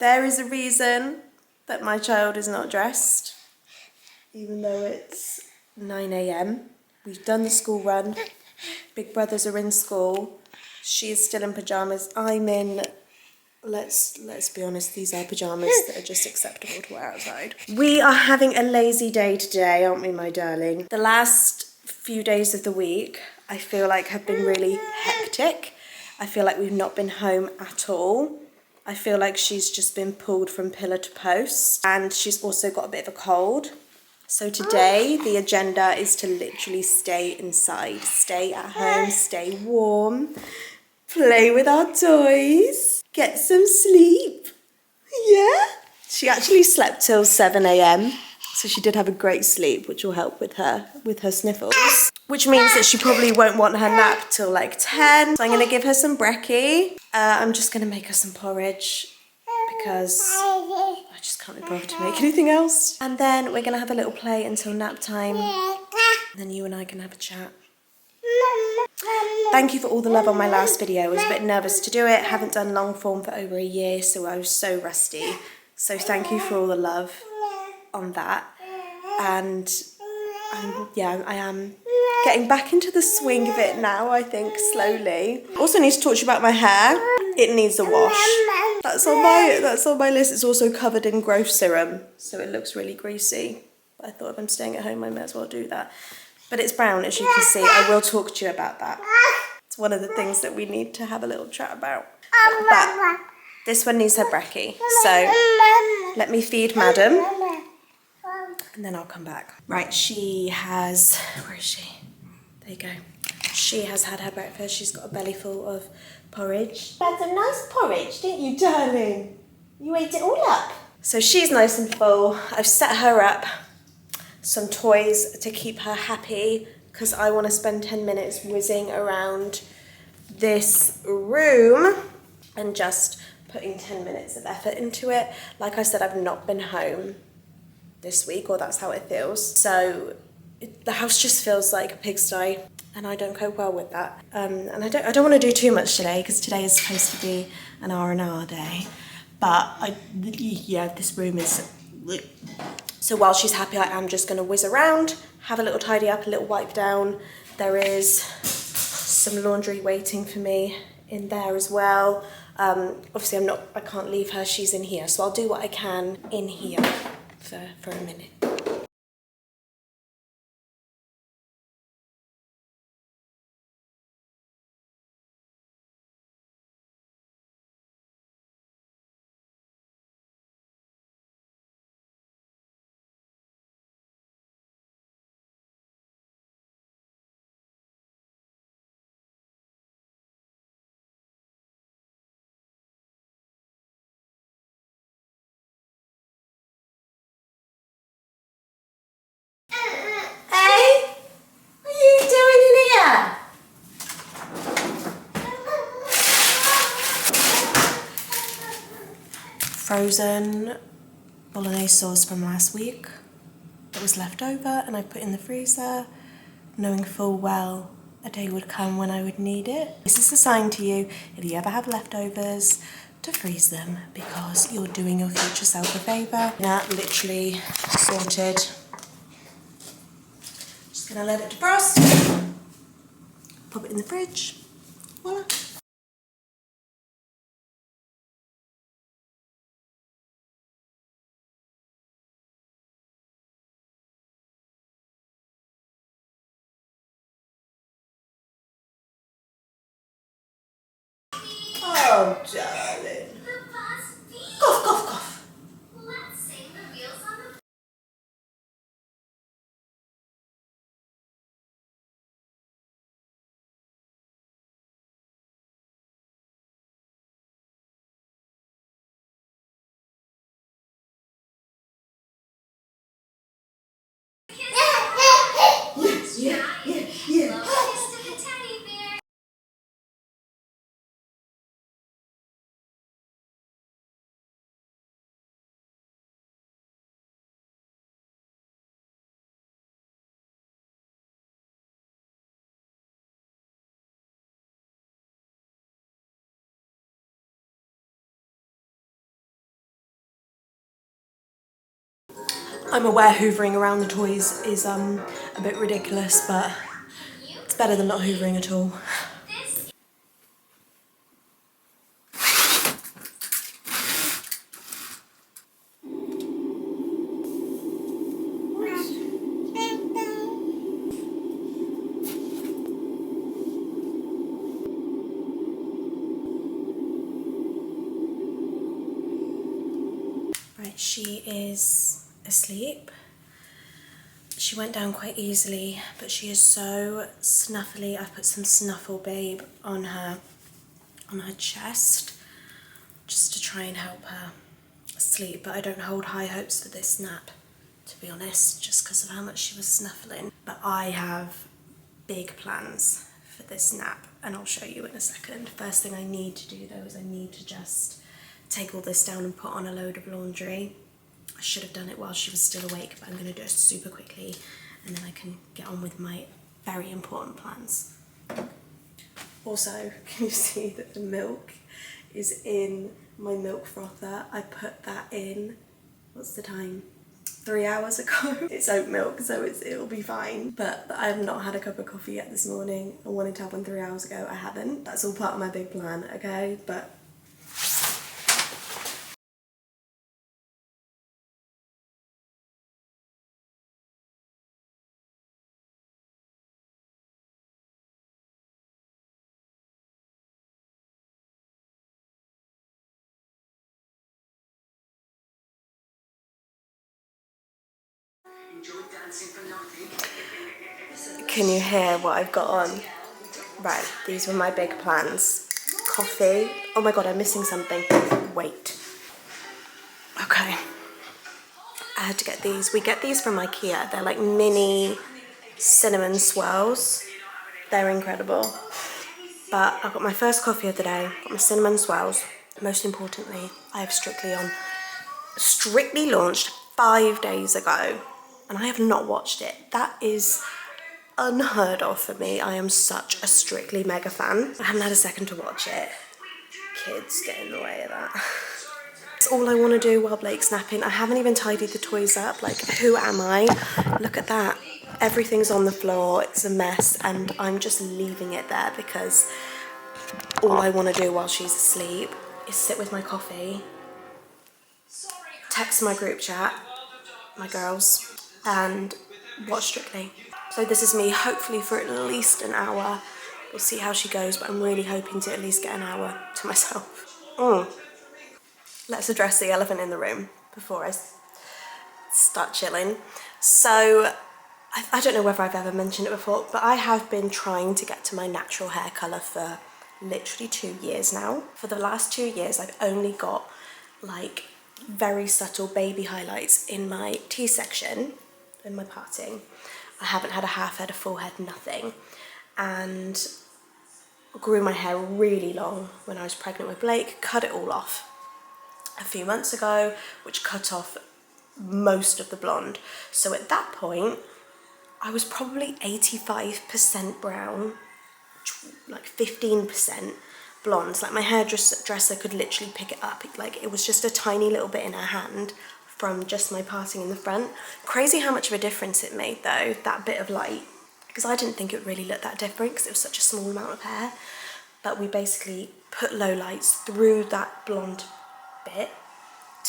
There is a reason that my child is not dressed, even though it's 9 a.m. We've done the school run. Big brothers are in school. She's still in pyjamas. I'm in, let's be honest, these are pyjamas that are just acceptable to wear outside. We are having a lazy day today, aren't we, my darling? The last few days of the week, I feel like have been really hectic. I feel like we've not been home at all. I feel like she's just been pulled from pillar to post, and she's also got a bit of a cold. So today the agenda is to literally stay inside, stay at home, stay warm, play with our toys, get some sleep. Yeah. She actually slept till 7 a.m. So she did have a great sleep, which will help with her sniffles. Which means that she probably won't want her nap till like 10. So I'm gonna give her some brekkie. I'm just gonna make her some porridge because I just can't be bothered to make anything else. And then we're gonna have a little play until nap time. And then you and I can have a chat. Thank you for all the love on my last video. I was a bit nervous to do it. Haven't done long form for over a year, so I was so rusty. So thank you for all the love on that. And yeah, I am getting back into the swing of it now, I think, slowly. Also need to talk to you about my hair. It needs a wash. That's on my list. It's also covered in growth serum, so it looks really greasy. But I thought if I'm staying at home, I may as well do that. But it's brown, as you can see. I will talk to you about that. It's one of the things that we need to have a little chat about. But this one needs her brekkie. So let me feed Madam, and then I'll come back. Right, she has, where is she? There you go. She has had her breakfast. She's got a belly full of porridge. That's a nice porridge, didn't you, darling? You ate it all up. So she's nice and full. I've set her up some toys to keep her happy because I want to spend 10 minutes whizzing around this room and just putting 10 minutes of effort into it. Like I said, I've not been home this week, or that's how it feels. So the house just feels like a pigsty, and I don't cope well with that. And I don't want to do too much today because today is supposed to be an R&R day. But yeah, this room is. So while she's happy, I am just going to whiz around, have a little tidy up, a little wipe down. There is some laundry waiting for me in there as well. Obviously I can't leave her, she's in here. So I'll do what I can in here for a minute. Hey, what are you doing in here? Frozen bolognese sauce from last week that was left over, and I put in the freezer, knowing full well a day would come when I would need it. This is a sign to you, if you ever have leftovers, to freeze them because you're doing your future self a favour. Now, literally sorted. Just gonna let it defrost, pop it in the fridge, voila. Oh, darling. Cough, cough, cough. I'm aware hoovering around the toys is a bit ridiculous, but it's better than not hoovering at all. Right, she is asleep. She went down quite easily, but she is so snuffly. I put some Snuffle Babe on her chest just to try and help her sleep, but I don't hold high hopes for this nap, to be honest, just because of how much she was snuffling. But I have big plans for this nap, and I'll show you in a second. First thing I need to do though is I need to just take all this down and put on a load of laundry. I should have done it while she was still awake, but I'm going to do it super quickly and then I can get on with my very important plans. Also, can you see that the milk is in my milk frother? I put that in, what's the time? 3 hours ago. It's oat milk, so it'll be fine. But I have not had a cup of coffee yet this morning. I wanted to have one 3 hours ago. I haven't. That's all part of my big plan, okay? But can you hear what I've got on? Right, these were my big plans. Coffee. Oh my god, I'm missing something. Wait. Okay. I had to get these. We get these from IKEA. They're like mini cinnamon swirls. They're incredible. But I've got my first coffee of the day. Got my cinnamon swirls. Most importantly, I have Strictly on. Strictly launched 5 days ago, and I have not watched it. That is unheard of for me. I am such a Strictly mega fan. I haven't had a second to watch it. Kids get in the way of that. It's all I want to do while Blake's napping. I haven't even tidied the toys up. Like, who am I? Look at that. Everything's on the floor. It's a mess, and I'm just leaving it there because all I want to do while she's asleep is sit with my coffee, text my group chat, my girls, and watch Strictly. So this is me, hopefully for at least an hour. We'll see how she goes, but I'm really hoping to at least get an hour to myself. Let's address the elephant in the room before I start chilling. So, I don't know whether I've ever mentioned it before, but I have been trying to get to my natural hair colour for literally 2 years now. For the last 2 years, I've only got like very subtle baby highlights in my T-section, in my parting. I haven't had a half head, a full head, nothing. And grew my hair really long when I was pregnant with Blake, cut it all off a few months ago, which cut off most of the blonde. So at that point, I was probably 85% brown, like 15% blonde. Like my hairdresser could literally pick it up. Like it was just a tiny little bit in her hand from just my parting in the front. Crazy how much of a difference it made though, that bit of light. Because I didn't think it would really look that different because it was such a small amount of hair. But we basically put low lights through that blonde bit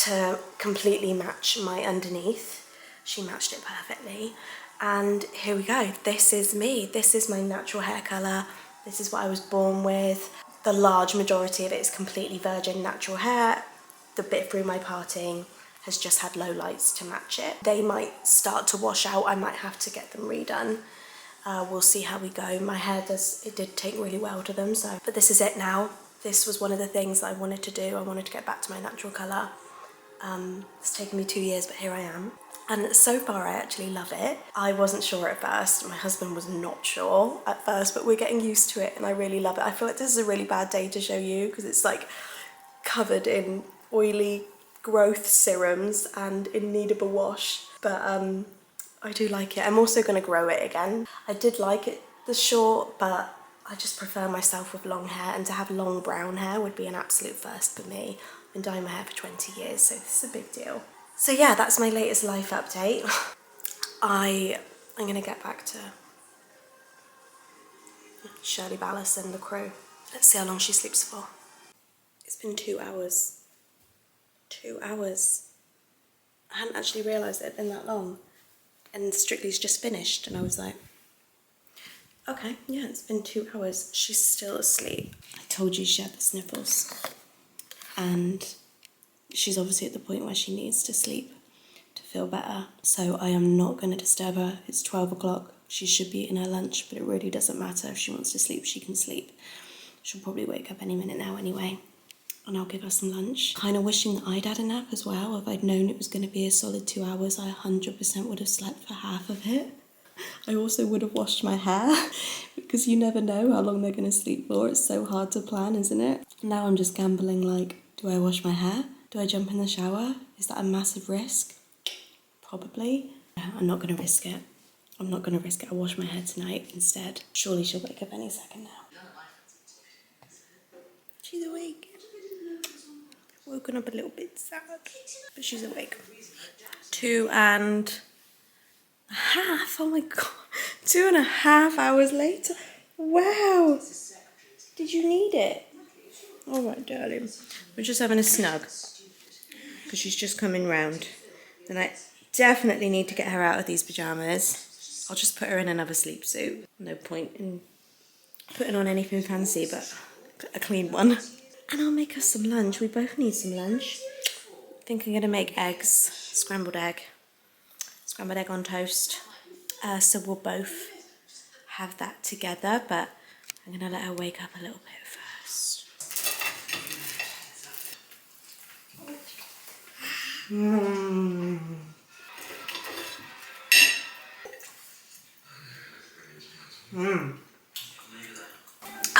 to completely match my underneath. She matched it perfectly. And here we go. This is me. This is my natural hair colour. This is what I was born with. The large majority of it is completely virgin natural hair. The bit through my parting has just had low lights to match it. They might start to wash out. I might have to get them redone. We'll see how we go. My hair did take really well to them, so. But this is it now. This was one of the things that I wanted to do. I wanted to get back to my natural colour. It's taken me 2 years, but here I am. And so far I actually love it. I wasn't sure at first. My husband was not sure at first, but we're getting used to it and I really love it. I feel like this is a really bad day to show you because it's like covered in oily growth serums and in need of a wash. But I do like it. I'm also going to grow it again. I did like it the short, but I just prefer myself with long hair, and to have long brown hair would be an absolute first for me. I've been dyeing my hair for 20 years, so this is a big deal. So yeah, that's my latest life update. I'm gonna get back to Shirley Ballas and the crew. Let's see how long she sleeps for. It's been 2 hours. 2 hours. I hadn't actually realised it had been that long. And Strictly's just finished and I was like, okay, yeah, it's been 2 hours. She's still asleep. I told you she had the sniffles. And she's obviously at the point where she needs to sleep to feel better. So I am not going to disturb her. It's 12 o'clock. She should be eating her lunch, but it really doesn't matter. If she wants to sleep, she can sleep. She'll probably wake up any minute now anyway. And I'll give her some lunch. Kind of wishing that I'd had a nap as well. If I'd known it was going to be a solid 2 hours, I 100% would have slept for half of it. I also would have washed my hair because you never know how long they're going to sleep for. It's so hard to plan, isn't it? Now I'm just gambling like, do I wash my hair? Do I jump in the shower? Is that a massive risk? Probably. I'm not going to risk it. I'm not going to risk it. I'll wash my hair tonight instead. Surely she'll wake up any second now. She's awake. Woken up a little bit sad, but she's awake. 2.5. Oh my god. 2.5 hours later. Wow. Did you need it? All right, darling. We're just having a snug because she's just coming round. And I definitely need to get her out of these pyjamas. I'll just put her in another sleep suit. No point in putting on anything fancy, but a clean one. And I'll make us some lunch. We both need some lunch. I think I'm going to make eggs. Scrambled egg on toast. So we'll both have that together, but I'm going to let her wake up a little bit first.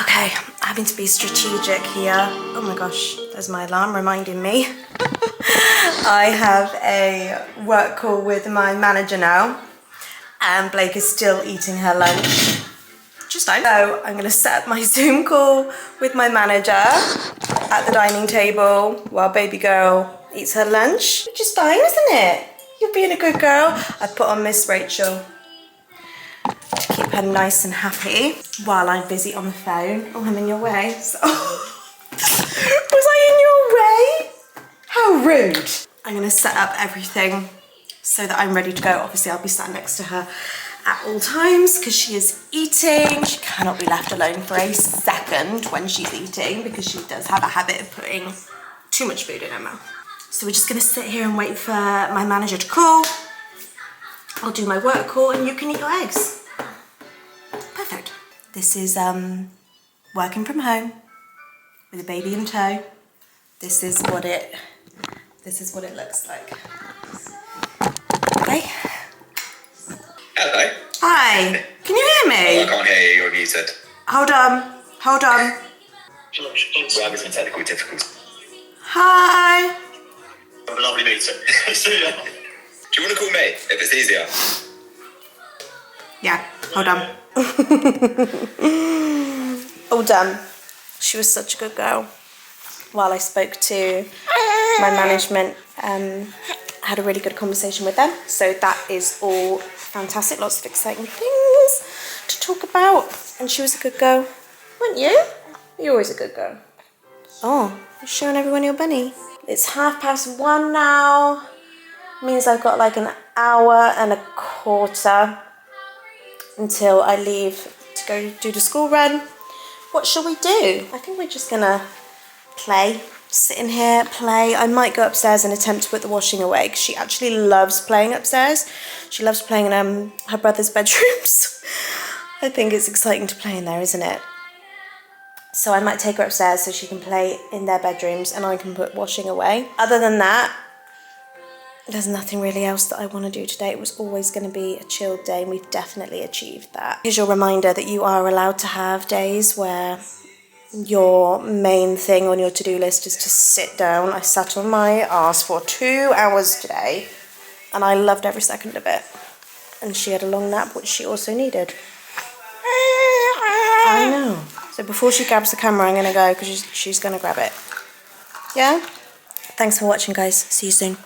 Okay, having to be strategic here. Oh my gosh, there's my alarm reminding me. I have a work call with my manager now, and Blake is still eating her lunch. Just fine. So I'm gonna set up my Zoom call with my manager at the dining table while baby girl eats her lunch. Which is fine, isn't it? You're being a good girl. I put on Miss Rachel to keep her nice and happy while I'm busy on the phone. Oh, I'm in your way. So was I in your way? How rude. I'm gonna set up everything so that I'm ready to go. Obviously, I'll be sat next to her at all times because she is eating. She cannot be left alone for a second when she's eating because she does have a habit of putting too much food in her mouth. So we're just gonna sit here and wait for my manager to call. I'll do my work call and you can eat your eggs. Perfect. This is working from home with a baby in tow. This is what it looks like. Okay. Hello. Hi. Can you hear me? Oh, I can't hear you. You're muted. Hold on. We're having some technical difficulties. Hi. Have a lovely meeting. See ya. Do you want to call me if it's easier? Yeah. Hold on. All done. She was such a good girl. While I spoke to my management, had a really good conversation with them. So that is all fantastic. Lots of exciting things to talk about. And she was a good girl. Weren't you? You're always a good girl. Oh, you're showing everyone your bunny. It's 1:30 now. Means I've got like an hour and a quarter until I leave to go do the school run. What shall we do? I think we're just gonna play. Sit in here, play. I might go upstairs and attempt to put the washing away because she actually loves playing upstairs. She loves playing in her brother's bedrooms. I think it's exciting to play in there, isn't it? So I might take her upstairs so she can play in their bedrooms and I can put washing away. Other than that, there's nothing really else that I want to do today. It was always going to be a chilled day and we've definitely achieved that. Here's your reminder that you are allowed to have days where your main thing on your to-do list is to sit down. I sat on my ass for 2 hours today and I loved every second of it. And she had a long nap, which she also needed. I know. So before she grabs the camera, I'm going to go because she's going to grab it. Yeah? Thanks for watching, guys. See you soon.